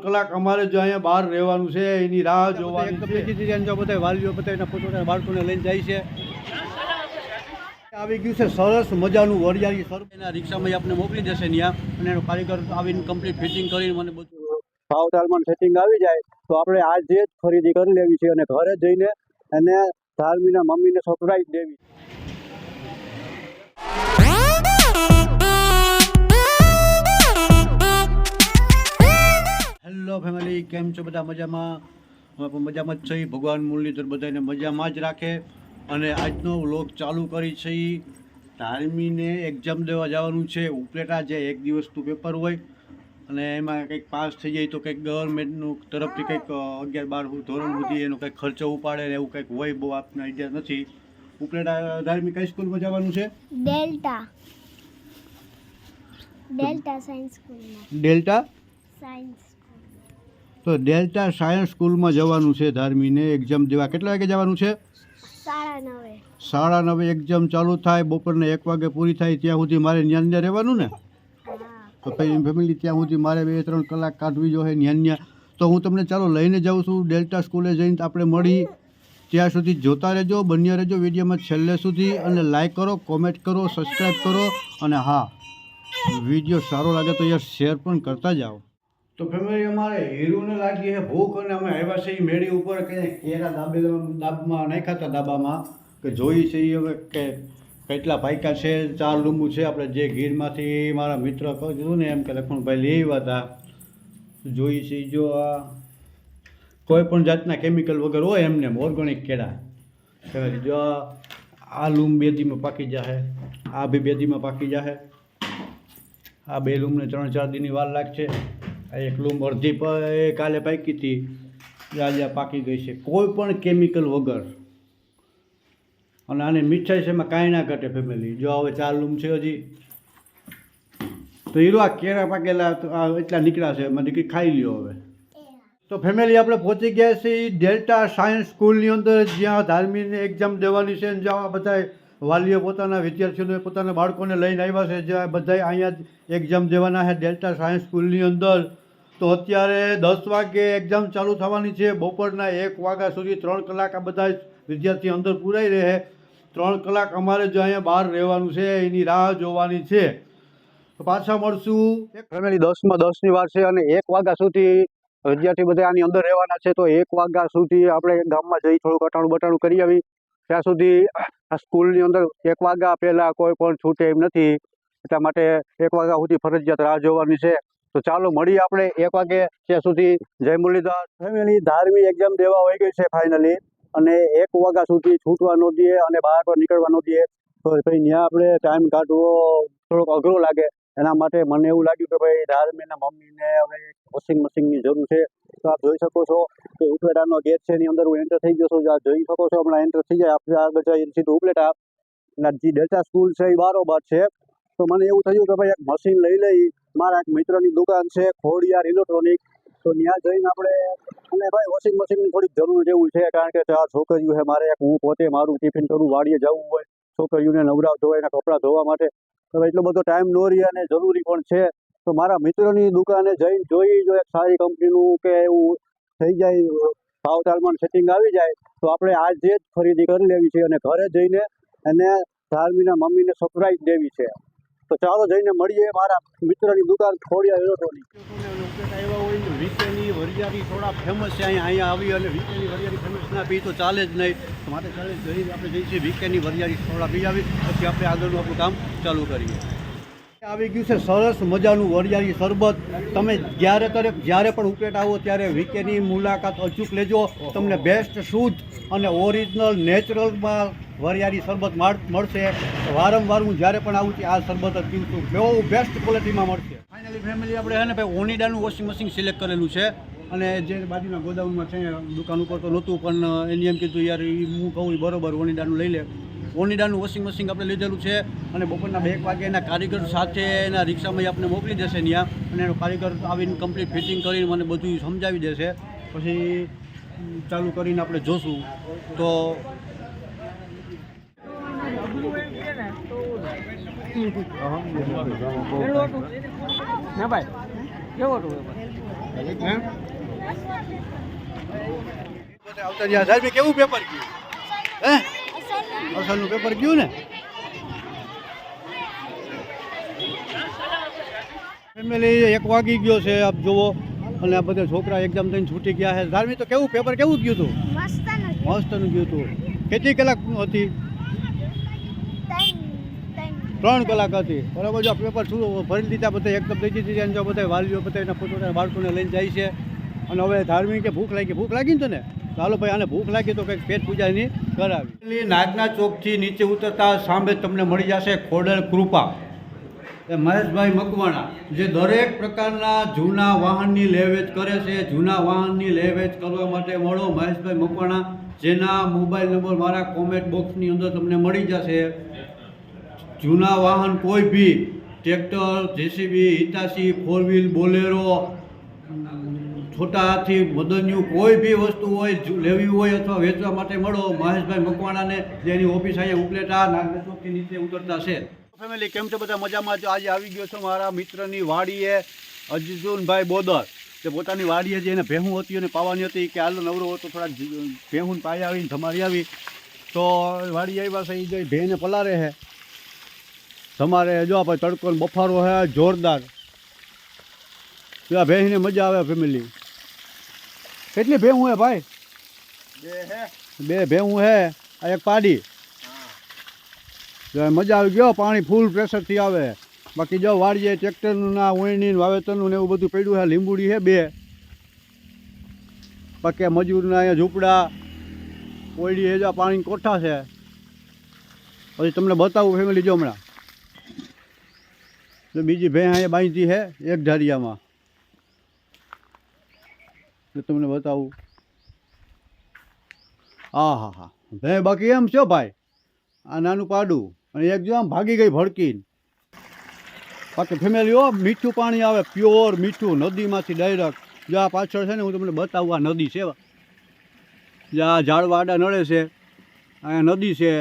કલાક અમારે જો અહીંયા બહાર રહેવાનું છે, એની રાહ જોવાની છે. બધા વાલીઓ બધા એના પોતાના બાળકોને લઈને જાય છે. આવી ગયું છે સરસ મજાનું વરિયાળી સર એના રિક્ષામાં આપણે મોકલી દેશે ત્યાં, અને એનો કારીગર આવીને કમ્પ્લીટ ફિટિંગ કરીને મને બધું ભાવતાલમાં સેટિંગ આવી જાય તો આપણે આજે જ ખરીદી કરી લેવી છે અને ઘરે જઈને એને ધાર્મીના મમ્મીને સરપ્રાઈઝ દેવી. હેલો ફેમિલી, કેમ છો બધા? મજામાં? અમે પણ મજામાં જ છીએ. ભગવાન મુરલીધર બધાને મજામાં જ રાખે. અને આજનો વ્લોગ ચાલુ કરી છે. ધાર્મીને એક્ઝામ દેવા જવાનું છે ઉપલેટા, જે એક દિવસનું પેપર હોય અને એમાં કંઈક પાસ થઈ જાય તો કંઈક ગવર્મેન્ટનું તરફથી કંઈક 11-12 ધોરણ સુધી એનો કંઈક ખર્ચો ઉપાડે ને એવું કંઈક હોય. બહુ આપને આઈડિયા નથી. ઉપલેટા ધાર્મી કઈ સ્કૂલમાં જવાનું છે? ડેલ્ટા સાયન્સ સ્કૂલમાં. ડેલ્ટા સાયન્સ તો ડેલ્ટા સાયન્સ સ્કૂલમાં જવાનું છે ધાર્મીને એક્ઝામ દેવા. કેટલા વાગે જવાનું છે? 9:30. 9:30 એક્ઝામ ચાલુ થાય, બપોરના 1 વાગે પૂરી થાય ત્યાં સુધી મારે ન્યા રહેવાનું ને? તો પછી ફેમિલી ત્યાં સુધી મારે 2-3 કલાક કાઢવી જોઈએ ન્યા. તો હું તમને ચાલો લઈને જાઉં છું ડેલ્ટા સ્કૂલે જઈને આપણે મળી. ત્યાં સુધી જોતા રહેજો, બન્યા રહેજો વિડીયોમાં છેલ્લે સુધી, અને લાઈક કરો, કોમેન્ટ કરો, સબસ્ક્રાઈબ કરો, અને હા, વિડીયો સારો લાગે તો યાર શેર પણ કરતા જાઓ. તો ફેમિલી અમારે હીરુને લાગી છે ભૂખ, અને અમે આવ્યા છીએ મેળી ઉપર કે કેરા દાબમાં નાખ્યા હતા દાબામાં, કે જોઈ છે હવે કે કેટલા પાયકા છે. 4 લીંબુ છે આપણે જે ગીરમાંથી મારા મિત્ર કહ્યું ને એમ કે લખમણભાઈ લઈ આવ્યા હતા. જોઈ છે જો આ કોઈ પણ જાતના કેમિકલ વગર હોય એમને ઓર્ગેનિક કેળા. જો આ લૂમ 2 દીમાં પાકી જશે, આ બી 2 દીમાં પાકી જશે. આ 2 લૂમને 3-4 દીની વાર લાગશે. એક લૂમ અડધી કાલે પાકી હતી, આજે પાકી ગઈ છે કોઈ પણ કેમિકલ વગર. અને આને મીઠાઈ છે એમાં કાંઈ ના ઘટે ફેમિલી. જો હવે 4 લૂમ છે હજી. તો હીરો આ કેળા પાકેલા એટલા નીકળ્યા છે, એમાં દીકરી ખાઈ લ્યો હવે. તો ફેમિલી આપણે પહોંચી ગયા છીએ ડેલ્ટા સાયન્સ સ્કૂલની અંદર, જ્યાં ધાર્મીને એક્ઝામ દેવાની છે. જ્યાં બધા વાલીઓ પોતાના વિદ્યાર્થીઓને પોતાના બાળકોને લઈને આવ્યા છે, જ્યાં બધા અહીંયા જ એક્ઝામ દેવાના છે ડેલ્ટા સાયન્સ સ્કૂલની અંદર. તો અત્યારે 10 વાગે એક્ઝામ ચાલુ થવાની છે. બપોરના 1 વાગ્યા સુધી 3 કલાક આ બધા વિદ્યાર્થી અંદર પૂરાઈ રહે. 3 કલાક અમારે જો અહીંયા બહાર રહેવાનું છે, એની રાહ જોવાની છે. તો પાછા મળશું. ફેમિલી 10માં 10ની વાર છે અને 1 વાગ્યા સુધી વિદ્યાર્થી બધા આની અંદર રહેવાના છે. તો 1 વાગ્યા સુધી આપણે ગામમાં જઈ થોડુંક અટાણું કરી આવી. ત્યાં સુધી આ સ્કૂલની અંદર 1 વાગ્યા પહેલાં કોઈ પણ છૂટે એમ નથી, એટલા માટે 1 વાગ્યા સુધી ફરજિયાત રાહ જોવાની છે. તો ચાલો મળીએ આપણે 1 વાગે. ત્યાં સુધી જય મુરલીધર. ફેમિલી ધાર્મી એક્ઝામ દેવા હોઈ ગઈ છે ફાઇનલી, અને 1 વાગ્યા સુધી છૂટવા ન દે અને બહાર પર નીકળવા ન દે. તો ભાઈ ત્યાં આપણે ટાઈમ કાઢવો થોડોક અઘરો લાગે. એના માટે મને એવું લાગ્યું કે ભાઈ ધાર્મીના મમ્મીને હવે વોશિંગ મશીનની જરૂર છે. તો આપ જોઈ શકો છો કે ઉપલેટાનો ગેટ છે, એની અંદર હું એન્ટર થઈ ગયો છું. જોઈ શકો છો હમણાં એન્ટર થઈ જાય આપણે આગળ જઈએ સીધું ઉપલેટા. અને જે ડેલ્ટા સ્કૂલ છે એ બારોબાર છે. તો મને એવું થયું કે ભાઈ એક મશીન લઈ લઈ. મારા એક મિત્રની દુકાન છે ખોડિયાર ઇલેક્ટ્રોનિક, તો ત્યાં જઈને આપણે, અને ભાઈ વોશિંગ મશીનની થોડીક જરૂર જેવું છે, કારણ કે 4 છોકરીઓ છે મારે. હું પોતે મારું ટિફિન કરું, વાડીએ જવું હોય, છોકરીઓને નવરાવ ધોવાય, એના કપડાં ધોવા માટે હવે એટલો બધો ટાઈમ ન રહે અને જરૂરી પણ છે. તો મારા મિત્રની દુકાને જઈને જોઈ જો એક સારી કંપનીનું કે એવું થઈ જાય, ભાવતાલમાં સેટિંગ આવી જાય તો આપણે આજે જ ખરીદી કરી લેવી છે અને ઘરે જઈને એને ધાર્મીના મમ્મીને સરપ્રાઈઝ દેવી છે. તો ચાલો જઈને મળીએ મારા મિત્રની દુકાન ખોડિયાર ઇલેક્ટ્રોનિક. આવ્યા હોય વીકેની વરિયાળી થોડા ફેમસ છે અહીંયા આવી, અને વીકેની વરિયાળી ફેમસ ના પી તો ચાલે જ નહીં. તો માટે ચાલે જઈને આપણે જઈશું વીકેની વરિયાળી થોડા પી આવી, પછી આપણે આગળનું આપણું કામ ચાલુ કરીએ. આવી ગયું છે સરસ મજાનું વરિયાળી શરબત. તમે જ્યારે પણ ઉપલેટ આવો ત્યારે વીકેની મુલાકાત અચૂક લેજો. તમને બેસ્ટ શુદ્ધ અને ઓરિજિનલ નેચરલમાં વરિયાળી શરબત મળશે. વારંવાર હું જ્યારે પણ આવું છું આ શરબત જ પીવું છું. બહુ બેસ્ટ ક્વોલિટીમાં મળશે. ફાઇનલી ફેમિલી આપણે છે ને ભાઈ ઓનિડાનું વોશિંગ મશીન સિલેક્ટ કરેલું છે, અને જે બાજુના ગોદાઉનમાં છે દુકાન ઉપર તો નહોતું, પણ એની એમ કીધું યાર હું કહું બરોબર ઓનિડાનું લઈ લે. ઓનિડાનું વોશિંગ મશીન આપણે લીધેલું છે, અને બપોરના 1 વાગે એના કારીગર સાથે એના રિક્ષામાં આપણે મોકલી દેશે ત્યાં, અને એનો કારીગર આવીને કમ્પ્લીટ ફિટિંગ કરીને મને બધું સમજાવી દેશે. પછી ચાલુ કરીને આપણે જોશું. તો ના ભાઈ કેવો હતો પેપર? આવતા રહ્યા સાહેબ કેવું પેપર ગયું હે અસલનું પેપર ગયું ને ફેમિલી 1 વાગી ગયો છે આપ જુઓ અને આ બધા છોકરા એક્ઝામ થઈને છૂટી ગયા છે ધાર્મિક તો કેવું પેપર કેવું ગયું હતું મસ્તનું ગયું હતું કેટલી કલાક હતી 3 કલાક હતી બરાબર જો પેપર શું ભરી દીધા બધા એકદમ થઈ દીધી અને જો બધા વાલીઓ બધા એના પોતાના બાળકોને લઈને જાય છે અને હવે ધાર્મિક કે ભૂખ લાગી ને તને ચાલો ભાઈ આને ભૂખ લાગી તો કંઈક પેટ પૂજાની કરાવી નાગના ચોકથી નીચે ઉતરતા સામે તમને મળી જશે ખોડલ કૃપા એ મહેશભાઈ મકવાણા જે દરેક પ્રકારના જૂના વાહનની લેવેચ કરે છે જૂના વાહનની લેવેચ કરવા માટે મળો મહેશભાઈ મકવાણા જેના મોબાઈલ નંબર મારા કોમેન્ટ બોક્સની અંદર તમને મળી જશે જૂના વાહન કોઈ બી tractor JCB Hitachi 4 wheel Bolero Chhota Hathi મદન્યું કોઈ બી વસ્તુ હોય લેવી હોય અથવા વેચવા માટે મળો મહેશભાઈ મકવાણાને જેની ઓફિસ અહીંયા ઉપલેટા નાગના ચોકથી નીચે ઉતરતા છે ફેમિલી કેમ છે બધા મજામાં જો આજે આવી ગયો છો મારા મિત્રની વાડીએ અર્જુનભાઈ બોદર તે પોતાની વાડીએ જે એને ભેહું હતી અને પાવાની હતી કે હાલો નવરો હતો થોડાક ભેહું પાઈ આવીને ધમારી આવી તો વાડી આવ્યા છે એ જો ભેને પલારે છે તમારે જો આપણે તડકો બફારો છે જોરદાર આ ભેંસને મજા આવે ફેમિલી કેટલી ભેહું હે ભાઈ બે ભેહું હે આ એક પાડી મજા આવી ગયો પાણી ફૂલ પ્રેશરથી આવે બાકી જો વાડીએ ટ્રેક્ટરનું ના ઓયણી વાવેતરનું ને એવું બધું પડ્યું છે લીંબુડી છે 2 બાકી મજૂરના અહીંયા ઝૂંપડા ઓયડી છે જો પાણી કોઠા છે પછી તમને બતાવું ફેમિલી જો હમણાં તો બીજી ભેંસ અહીંયા બાંધી છે એક ધારિયામાં તમને બતાવું હા ભેં બાકી એમ છો ભાઈ આ નાનું પાડું અને એક જો આમ ભાગી ગઈ ભડકીને બાકી ફેમિલી હો મીઠું પાણી આવે પ્યોર મીઠું નદીમાંથી ડાયરેક્ટ જો આ પાછળ છે ને હું તમને બતાવું આ નદી છે જ્યાં ઝાડવા આડા નડે છે અહીંયા નદી છે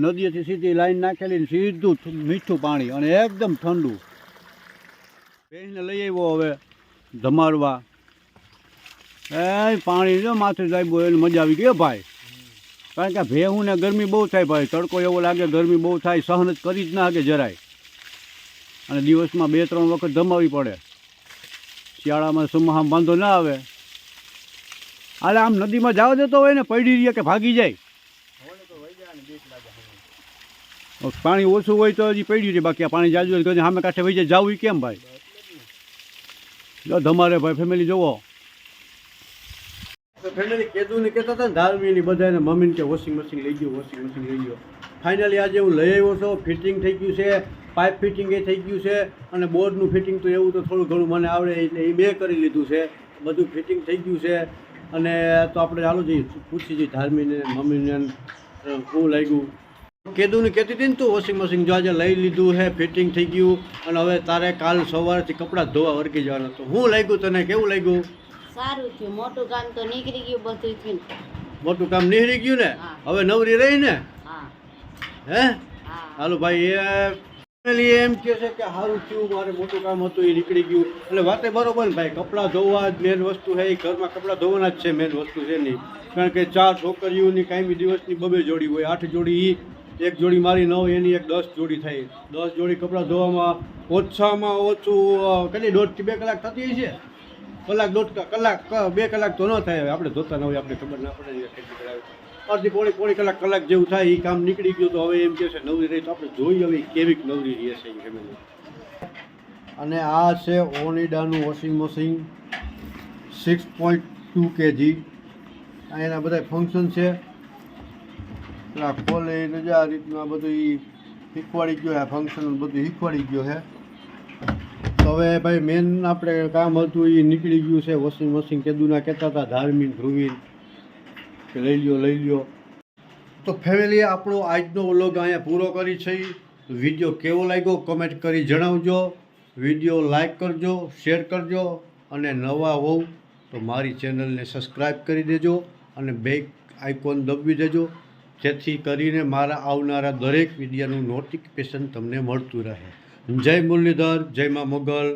નદીથી સીધી લાઈન નાખેલી સીધું મીઠું પાણી અને એકદમ ઠંડુ ભેંસને લઈ આવ્યો હવે ધમાડવા એ પાણી જો માથે જાય એને મજા આવી ગઈ ભાઈ કારણ કે ભેહુંને ગરમી બહુ થાય ભાઈ તડકો એવો લાગે ગરમી બહુ થાય સહન જ કરી જ ના શકે જરાય અને દિવસમાં 2-3 વખત ધમાવી પડે શિયાળામાં સમાહામ વાંધો ના આવે હાલે આમ નદીમાં જવા દેતો હોય ને પડી રહીએ કે ભાગી જાય પાણી ઓછું હોય તો હજી પડી રહે બાકી આ પાણી જાજુ હોય તો સામે કાંઠે વહી જાય જવું કેમ ભાઈ જો ધમારે ભાઈ ફેમિલી જોવો ફેમિલી કીધું ને કહેતા હતા ને ધાર્મીની બધાને મમ્મીને કે વોશિંગ મશીન લઈ ગયો ફાઇનલી આજે હું લઈ આવ્યો છું ફિટિંગ થઈ ગયું છે પાઇપ ફિટિંગ એ થઈ ગયું છે અને બોર્ડનું ફિટિંગ તો એવું તો થોડું ઘણું મને આવડે એટલે એ મેં કરી લીધું છે બધું ફિટિંગ થઈ ગયું છે અને તો આપણે ચાલુ જઈએ પૂછી જઈએ ધાર્મીને મમ્મીને શું લાગ્યું કીધું ને કહેતી હતી ને તું વોશિંગ મશીન જો આજે લઈ લીધું છે ફિટિંગ થઈ ગયું અને હવે તારે કાલ સવારથી કપડાં ધોવા વર્ગી જવાના તો શું લાગ્યું તને કેવું લાગ્યું સારું થયું મોટું કામ તો નીકળી ગયું બધું થયું મોટું કામ નીકળી ગયું ને હવે નવરી રહી ને હે હાલો ભાઈ એમ કહે છે કે સારું થયું મારે મોટું કામ હતું એ નીકળી ગયું એટલે વાતે બરોબર ને ભાઈ કપડાં ધોવા જ મેન વસ્તુ છે એ ઘરમાં કપડાં ધોવાના જ છે મેન વસ્તુ છે નહીં કારણ કે 4 છોકરીઓની કાંઈ દિવસની 2 જોડી હોય 8 જોડી એક જોડી મારી ન હોય એની એક 10 જોડી થાય 10 જોડી કપડાં ધોવામાં ઓછામાં ઓછું કેટલી 1.5 થી 2 કલાક થતી હોય છે કલાક 2 કલાક તો ન થાય હવે આપણે ધોતા ન હોય આપણે ખબર ના પડે અડધી પોણી કલાક જેવું થાય એ કામ નીકળી ગયું તો હવે એમ કહે છે નવરી રહી તો આપણે જોઈ હવે કેવી નવરી રહી છે ફેમિલી અને આ છે ઓનિડાનું વોશિંગ મશીન 6.2 kg એના બધા ફંક્શન છે પેલા ખોલે આ રીતના બધું શીખવાડી ગયો છે ફંક્શન બધું શીખવાડી ગયો છે તો હવે ભાઈ મેન આપણે કામ હતું એ નીકળી ગયું છે વોશિંગ મશીન કેદુના કહેતા હતા ધાર્મીન ધ્રુવીન કે લઈ લ્યો તો ફેમિલી આપણો આજનો વ્લોગ અહીંયા પૂરો કરી છે વિડીયો કેવો લાગ્યો કમેન્ટ કરી જણાવજો વિડીયો લાઈક કરજો શેર કરજો અને નવા હોવ તો મારી ચેનલને સબસ્ક્રાઈબ કરી દેજો અને બેલ આઇકોન દબાવી દેજો જેથી કરીને મારા આવનારા દરેક વિડીયોનું નોટિફિકેશન તમને મળતું રહે જય મુરલીધર જય મા મોગલ